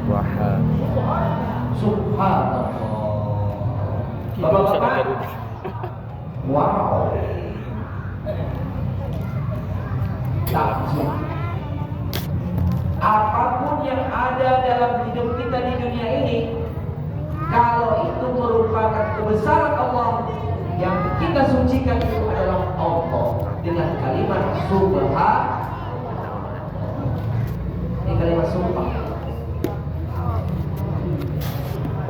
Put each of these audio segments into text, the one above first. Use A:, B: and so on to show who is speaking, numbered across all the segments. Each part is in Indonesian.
A: Subhan.
B: Subhanallah. Bapak-bapak, wow. Takjub. Apapun yang ada dalam hidup kita di dunia ini, kalau itu merupakan kebesaran Allah, yang kita sucikan itu adalah Allah dengan kalimat subhan. Ini kalimat sumpah.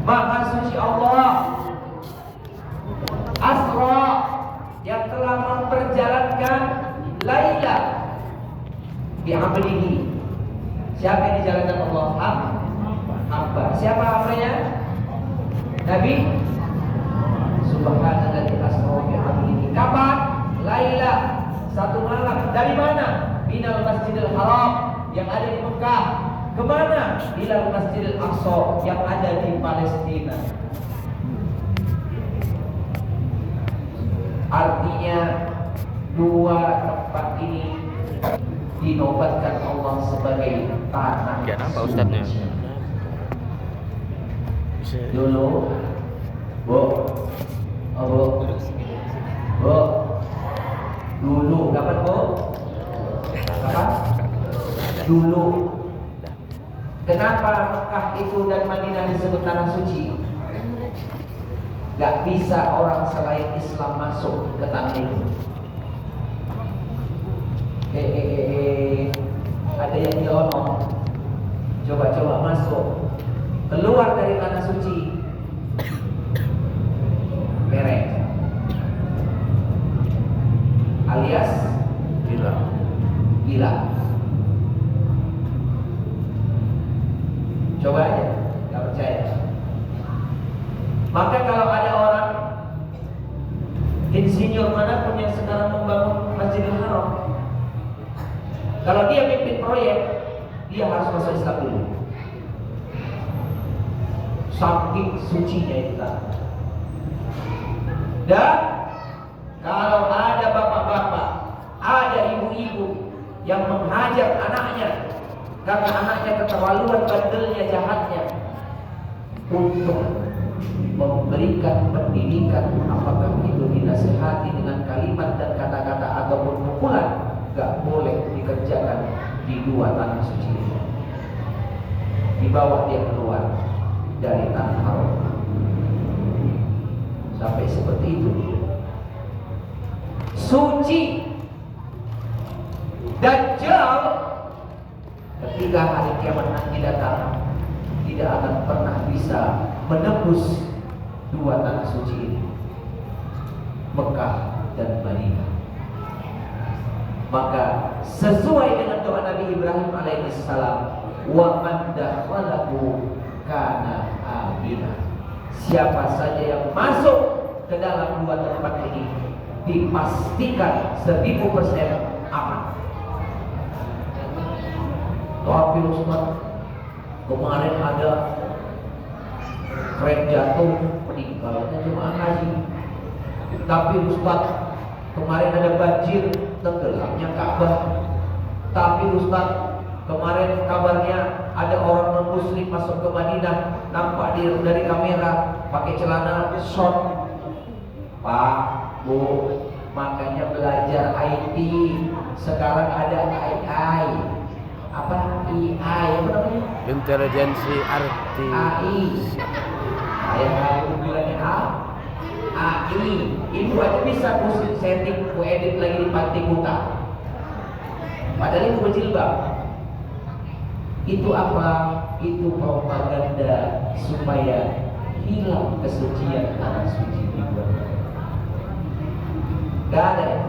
B: Maha suci Allah, Asra, yang telah memperjalankan Laila bi'amalihi. Siapa yang dijalankan Allah? Hamba. Siapa hambanya? Nabi. Subhanalladzi asra bi'amalihi. Kapan? Laila, satu malam. Dari mana? Minal Masjidil Haram yang ada di Mekah. Kemana? Ilal Masjidil Aqsa yang ada di Palestina. Artinya dua tempat ini dinobatkan Allah sebagai tanah
A: Ya nampak ustadznya.
B: dulu. Bu, oh, bu, dulu dapat bu? Apa? Dulu. Kenapa Mekah itu dan Madinah disebut tanah suci? Gak bisa orang selain Islam masuk ke tanah itu. Ada yang dionong. Coba-coba masuk. Keluar dari tanah suci. Merek. Alias gila. Coba aja, gak percaya. Maka kalau ada orang insinyur manapun yang sekarang membangun Masjidil Haram, kalau dia pimpin proyek, dia harus masuk Islam dulu. Saking sucinya itu. Dan kalau ada bapak-bapak, ada ibu-ibu yang menghajar anaknya karena anaknya keterlaluan, bandelnya, jahatnya, untuk memberikan pendidikan, apakah itu dinasihati dengan kalimat dan kata-kata ataupun pukulan, gak boleh dikerjakan di dua tanah suci ini. Di bawah dia keluar dari tanah haram. Sampai seperti itu. Suci. Dajjal ketika hari kiamat nanti datang tidak akan pernah bisa menembus dua tanah suci ini, Mekah dan Madinah. Maka sesuai dengan doa Nabi Ibrahim alaihissalam, wa man dakhalahu kana amina. Siapa saja yang masuk ke dalam dua tempat ini dipastikan 1000% aman. Tapi Ustaz, kemarin ada kren jatuh meninggalnya cuma haji. Tapi Ustaz, kemarin ada banjir tenggelamnya Ka'bah. Tapi Ustaz, kemarin kabarnya ada orang non-muslim masuk ke Madinah, nampak dia dari kamera pakai celana short. Pak, Bu, makanya belajar IT. Sekarang ada AI. Apa AI? Apa namanya?
A: Intelijensi arti.
B: AI. Saya bilangnya AI. Ibu aja bisa musik setting, ku edit lagi di pantai Kuta. Padahal itu berjilbab. Itu apa? Itu propaganda supaya hilang kesucian tanah suci dibuat. Gak ada ya?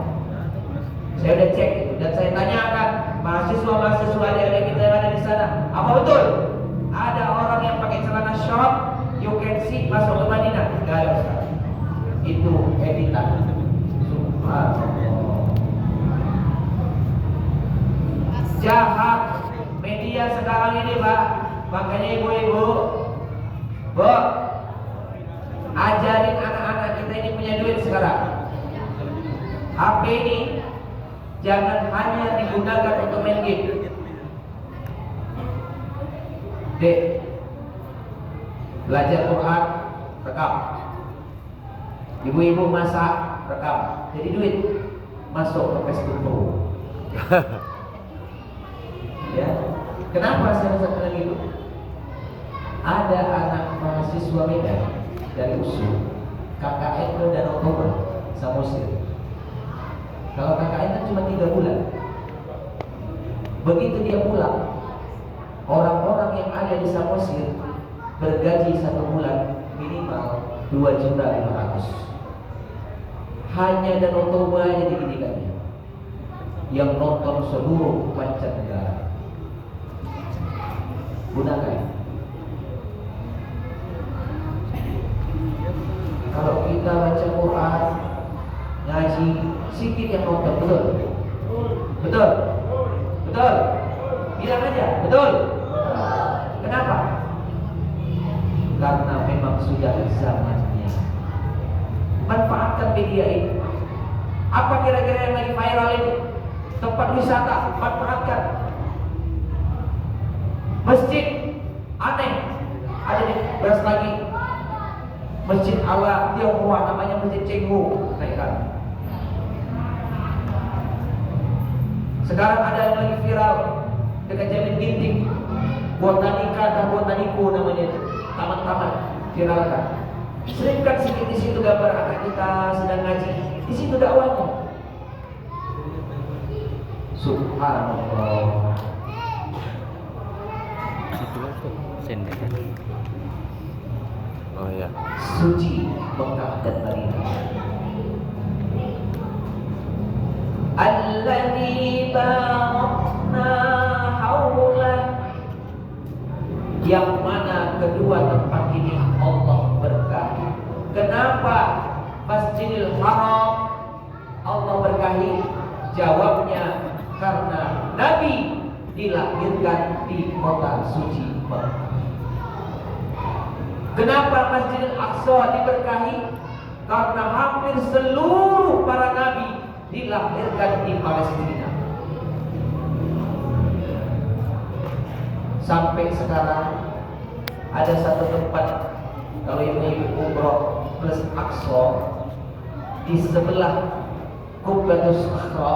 B: Saya udah cek itu dan saya tanyakan mahasiswa-mahasiswa adik-adik kita yang ada di sana, apa betul ada orang yang pakai celana short you can see masuk ke Madinah? Gak ada Ustaz. Itu editan. Subhanallah. Jahat media sekarang ini, Pak. Makanya ibu-ibu, Bu, ajarin anak-anak kita ini punya duit sekarang. HP ini jangan hanya digunakan untuk main game. Dek, Belajar Quran, rekam. Ibu-ibu masak, rekam. Jadi duit masuk ke Facebook Pro. Ya, kenapa saya bilang gitu? Ada anak mahasiswa Medan dari USU, KKN ke Danau Toba, Samosir. Kalau KKN kan cuma 3 bulan. Begitu dia pulang, orang-orang yang ada di Samosir bergaji 1 bulan minimal 2.500.000. Hanya Danau Toba aja didikannya, yang nonton seluruh mancanegara. Gunakan. Kalau kita baca Quran, ngaji, sedikit yang nonton, betul? Betul? Betul? Bilang aja, betul? Kenapa? Karena memang sudah zamannya. Manfaatkan media ini. Apa kira-kira yang lagi viral ini? Tempat wisata, manfaatkan. Masjid aneh ada di beras lagi. Masjid ala Tionghoa namanya Masjid Cengho, naikkan. Sekarang ada yang lagi viral dekat Jamin Ginting, botanika dan botaniku namanya, taman-taman viralkan. Seringkan sedikit di situ gambar anak kita sedang ngaji, di situ dakwahnya. Subhanallah.
A: Oh ya.
B: Suci Mekah dan Madinah. Alladzi barakna haulah, yang mana kedua tempat ini Allah berkahi. Kenapa Masjidil Haram Allah berkahi? Jawabnya karena Nabi dilahirkan di kota suci Mekah. Kenapa Masjidil Aqsa diberkahi? Karena hampir seluruh para nabi dilahirkan di Palestina. Sampai sekarang ada satu tempat, kalau ibu-ibu umroh plus Aqsa, di sebelah Qubbatus Aqsa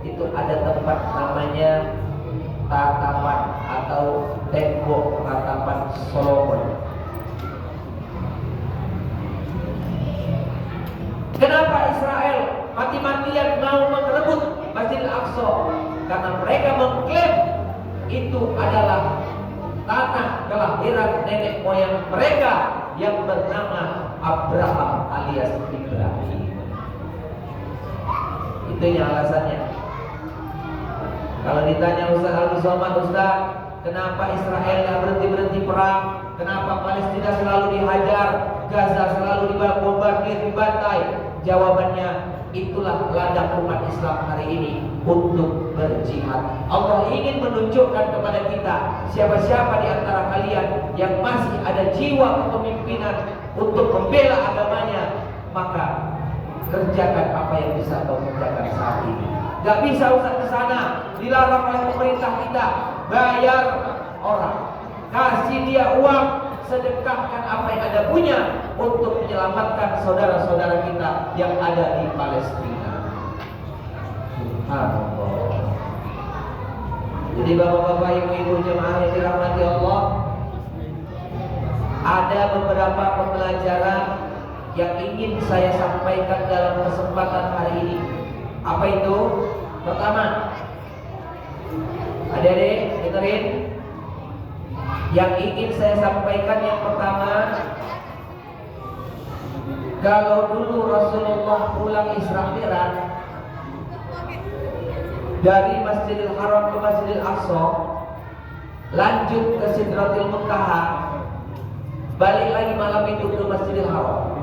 B: itu ada tempat namanya tatapan atau tembok ratapan Solomon. Kenapa Israel mati-matian mau merebut Masjidil Aqsa? Karena mereka mengklaim itu adalah tanah kelahiran nenek moyang mereka yang bernama Abraham alias Ibrahim. Itu yang alasannya. Kalau ditanya Ustaz Abdul Somad, Ustaz, kenapa Israel tidak berhenti-berhenti perang? Kenapa Palestina selalu dihajar, Gaza selalu dibombardir, dibantai? Jawabannya, itulah ladang umat Islam hari ini untuk berjihad. Allah ingin menunjukkan kepada kita, siapa-siapa di antara kalian yang masih ada jiwa kepemimpinan untuk membela agamanya, maka kerjakan apa yang bisa kau kerjakan saat ini. Gak bisa usah ke sana, dilarang oleh pemerintah kita. Bayar orang, kasih dia uang, sedekahkan apa yang Anda punya untuk menyelamatkan saudara-saudara kita yang ada di Palestina. Subhanallah. Jadi bapak-bapak, ibu-ibu jemaah yang dirahmati Allah, ada beberapa pembelajaran yang ingin saya sampaikan dalam kesempatan hari ini. Apa itu? Pertama, adik-adik dengerin. Yang ingin saya sampaikan yang pertama, kalau dulu Rasulullah pulang Isra Mi'raj dari Masjidil Haram ke Masjidil Aqsa, lanjut ke Sidratil Muntaha, balik lagi malam itu ke Masjidil Haram.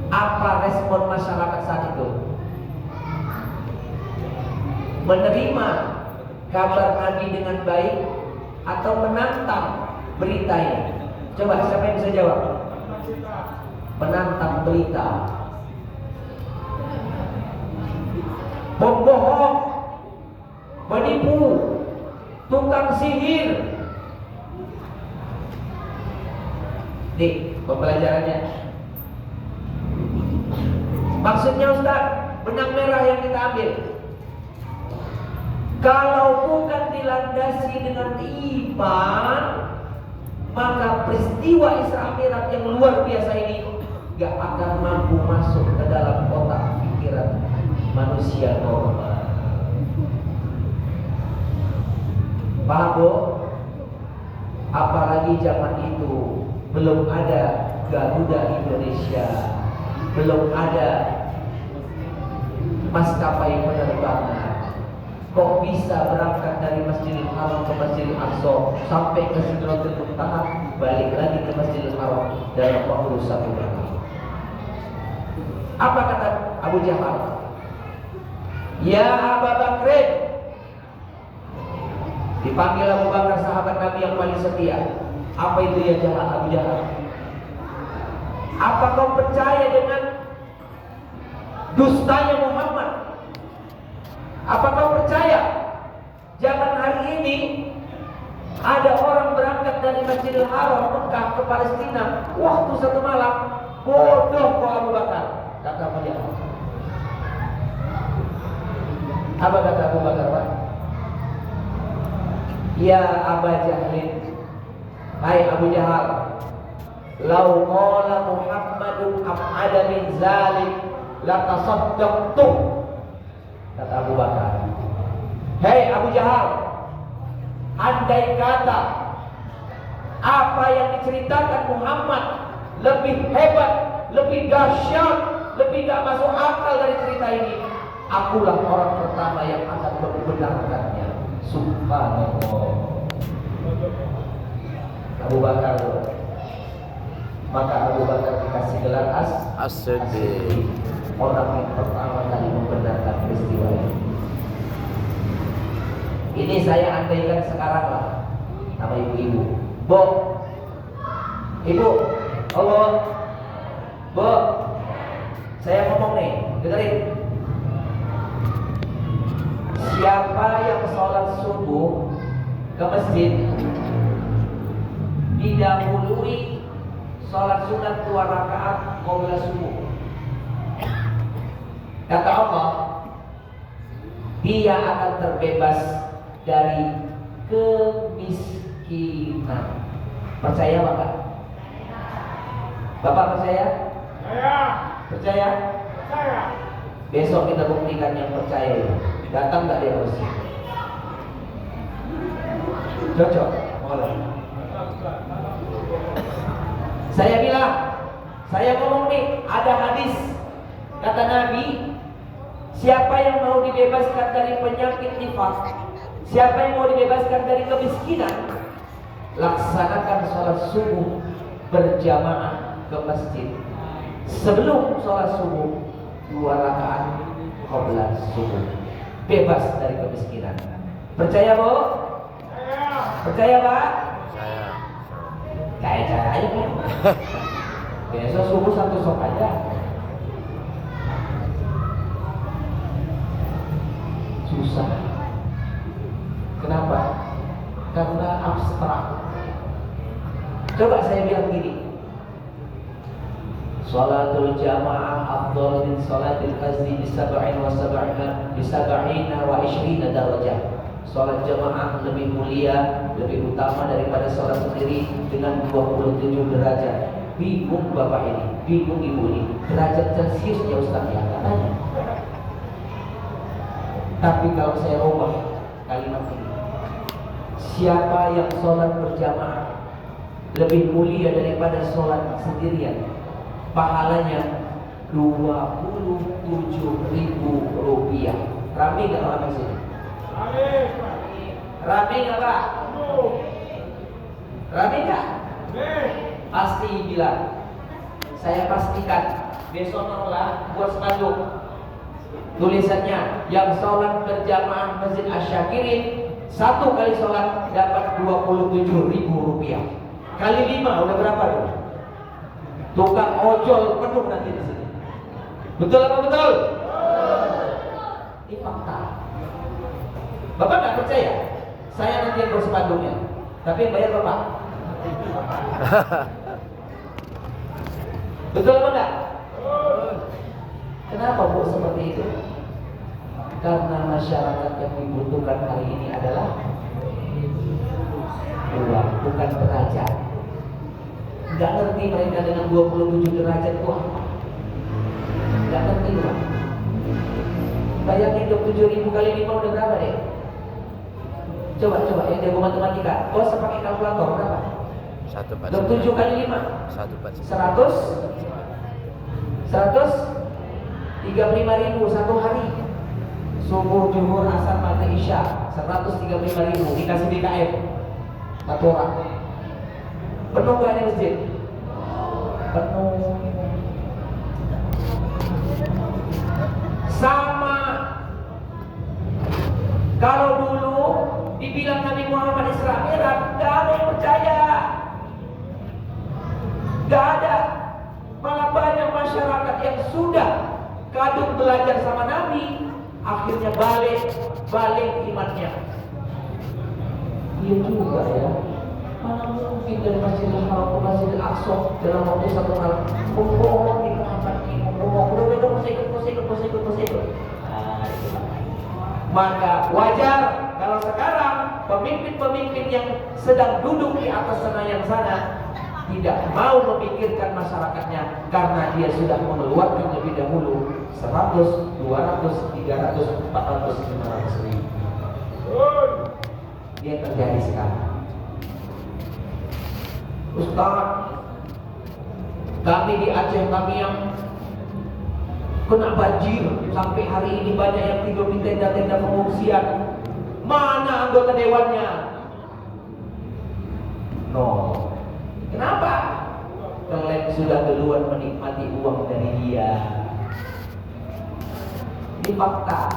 B: Apa respon masyarakat saat itu? Menerima kabar Nabi dengan baik atau menantang berita ini? Coba siapa yang bisa jawab? Menantang berita. Pembohong, penipu, tukang sihir, Nih pembelajarannya. Maksudnya Ustaz, benang merah yang kita ambil, kalau bukan dilandasi dengan iman, maka peristiwa Isra Mi'raj yang luar biasa ini gak akan mampu masuk ke dalam otak pikiran manusia normal. Paham Bu? Apalagi zaman itu belum ada Garuda Indonesia, belum ada maskapai penerbangan. Kok bisa berangkat dari Masjidil Haram ke Masjidil Aqsa sampai ke Sidratul Muntaha, balik lagi ke Masjidil Haram dalam waktu 1 hari? Apa kata Abu Jahal? Ya Abu Bakrin, dipanggil Abu Bakar, sahabat Nabi yang paling setia. Apa itu ya Jahal, Abu Jahal? Apa kau percaya dengan dustanya Muhammad? Apa kau percaya zaman hari ini ada orang berangkat dari Masjidil Haram Mekah ke Palestina waktu 1 malam? Bodoh kau Abu Bakar, kata Abu Jahal. Apa kata Abu Bakar, Pak? Ya Abu Jahlin, hai Abu Jahal, lau qala Muhammadun ab'ada min zalik latasaddaqtu. Kata Abu Bakar, hei Abu Jahal, andai kata apa yang diceritakan Muhammad lebih hebat, lebih dahsyat, lebih gak masuk akal dari cerita ini, akulah orang pertama yang akan membenarkannya. Subhanallah. Abu Bakar. Maka Abu Bakar dikasih gelar As-Siddiq, orang yang pertama kali membenarkan peristiwa ini. Ini saya andaikan sekarang lah sama ibu-ibu. Bu, ibu, Allah, bu, saya ngomong nih, dengerin. Siapa yang sholat subuh ke masjid didahului sholat sunat 2 rakaat qabla subuh, kata Allah, dia akan terbebas dari kemiskinan. Percaya Bapak? Bapak percaya? Percaya? Percaya. Besok kita buktikan yang percaya itu. Datang gak dia harus? Cocok? Boleh. Saya bilang, saya ngomong nih, ada hadis kata Nabi, siapa yang mau dibebaskan dari penyakit nifas, siapa yang mau dibebaskan dari kemiskinan, laksanakan sholat subuh berjamaah ke masjid. Sebelum sholat subuh 2 rakaat qabla subuh, bebas dari kemiskinan. Percaya Bu? Percaya Pak? Percaya aja kan. Besok subuh 1 sok aja. Susah. Kenapa? Karena abstrak. Coba saya bilang gini, Salatul jamaah afdal min salatil fardhi bi 27 darajah. Salat jamaah lebih mulia, lebih utama daripada salat sendiri dengan 27 derajat. Bingung Bapak ini, bingung Ibu ini. Derajat celcius ya Ustaz ya katanya. Tapi kalau saya ubah kalimat ini, siapa yang sholat berjamaah lebih mulia daripada sholat sendirian, pahalanya 27.000 rupiah. Rame gak orang di sini? Rame gak Pak? Rame gak? Pasti bilang. Saya pastikan besok lah buat spanduk. Tulisannya, yang sholat berjamaah Masjid Asy-Syakirin 1 kali sholat dapat 27.000 rupiah. Kali 5 udah berapa tuh? Tukang ojol penuh nanti di sini. Betul apa betul? Ini fakta. Bapak nggak percaya? Saya nanti yang berspanduknya, tapi yang bayar Bapak. Betul apa enggak? Kenapa Bu seperti itu? Karena masyarakat yang dibutuhkan hari ini adalah uang, bukan derajat. Nggak ngerti mereka dengan 27 derajat itu apa. Nggak ngerti uang. Bayangin 27.000 kali 5 udah berapa deh? Coba yang jago matematika. Bos pakai kalkulator berapa? 27 kali 5 100 135.000 satu hari. Subuh, zuhur, asar, maghrib, isya 135.000 dikasih BKM satu orang. Penuh gak di masjid? Penuh. Sama kalau dulu dibilang Nabi Muhammad Isra Mi'raj, gak ada yang percaya. Gak ada. Malah banyak masyarakat yang sudah kadung belajar sama Nabi, akhirnya balik imannya. Iya juga ya. Mana mungkin dari Masjidil Haram ke Masjidil Aqsa dalam waktu satu malam. Bohong di Muhammad ini, bohong. Udah mesti ikut. Nah, itu. Maka wajar kalau sekarang pemimpin-pemimpin yang sedang duduk di atas senayan sana tidak mau memikirkan masyarakatnya karena dia sudah mengeluarkan lebih dahulu 100, 200, 300, 400, 500 ribu. Dia terjadi sekarang. Ustaz, kami di Aceh, kami yang kena banjir sampai hari ini banyak yang tidur di tenda-tenda pengungsian. Mana anggota dewannya? No. Kenapa? Kalian sudah duluan menikmati uang dari dia. Ini fakta.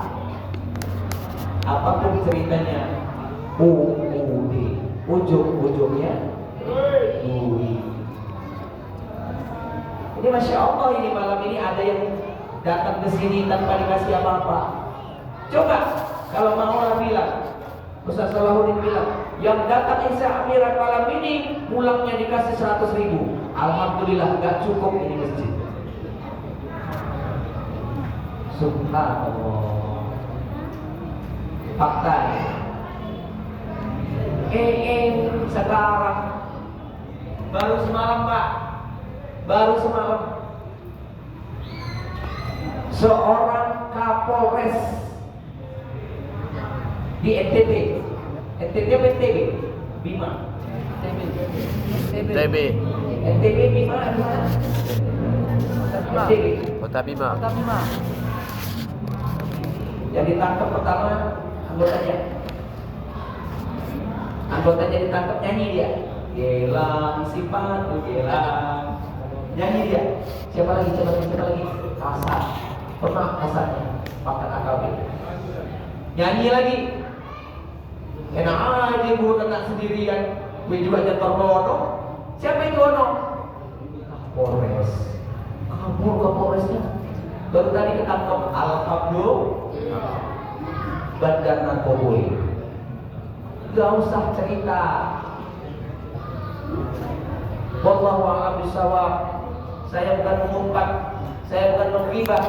B: Apapun ceritanya, UUD, ujung-ujungnya duit. Ini Masya Allah, ini malam ini ada yang datang ke sini tanpa dikasih apa-apa. Coba kalau mau orang bilang, Ustaz Salahuddin bilang, yang datang Isra Mi'raj malam ini pulangnya dikasih 100.000. Alhamdulillah, gak cukup ini masjid. Subhanallah. Fakta ya. Sekarang baru semalam Pak, seorang Kapolres di NTT apa NTB? Bima.
A: NTB.
B: NTB Bima di mana? NTB.
A: Kota Bima.
B: Yang ditangkap pertama anggotanya ditangkap, nyanyi dia. Gelang sifat gelang. Nyanyi dia. Siapa lagi? Kasar. Pernah kasarnya pakai AKB. Nyanyi lagi. Enak aja gue kena sendirian. Gue juga nyetor Ono. Siapa itu Ono? Kapolres. Kabur Kapolresnya. Baru tadi ketangkep Alhamdulillah. Bandar narkoboy. Gak usah cerita. Wallahu a'lam bishawab. Saya bukan mengumpat, saya bukan menggibah,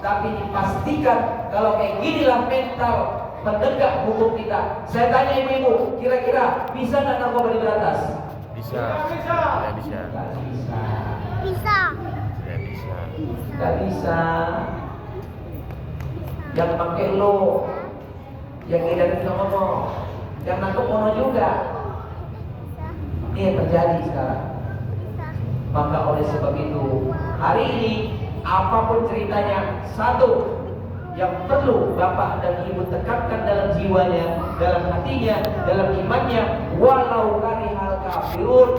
B: tapi dipastikan kalau kayak ginilah mental penegak hukum kita. Saya tanya ibu-ibu, kira-kira bisa nggak narkoba diberantas?
A: Bisa.
B: Gak bisa. Yang pakai lo, yang edarin ngomong, yang nangkep Ono juga. Ini yang terjadi sekarang. Maka oleh sebab itu, hari ini apapun ceritanya, satu yang perlu bapak dan ibu tekankan dalam jiwanya, dalam hatinya, dalam imannya, walau karihal kafirun.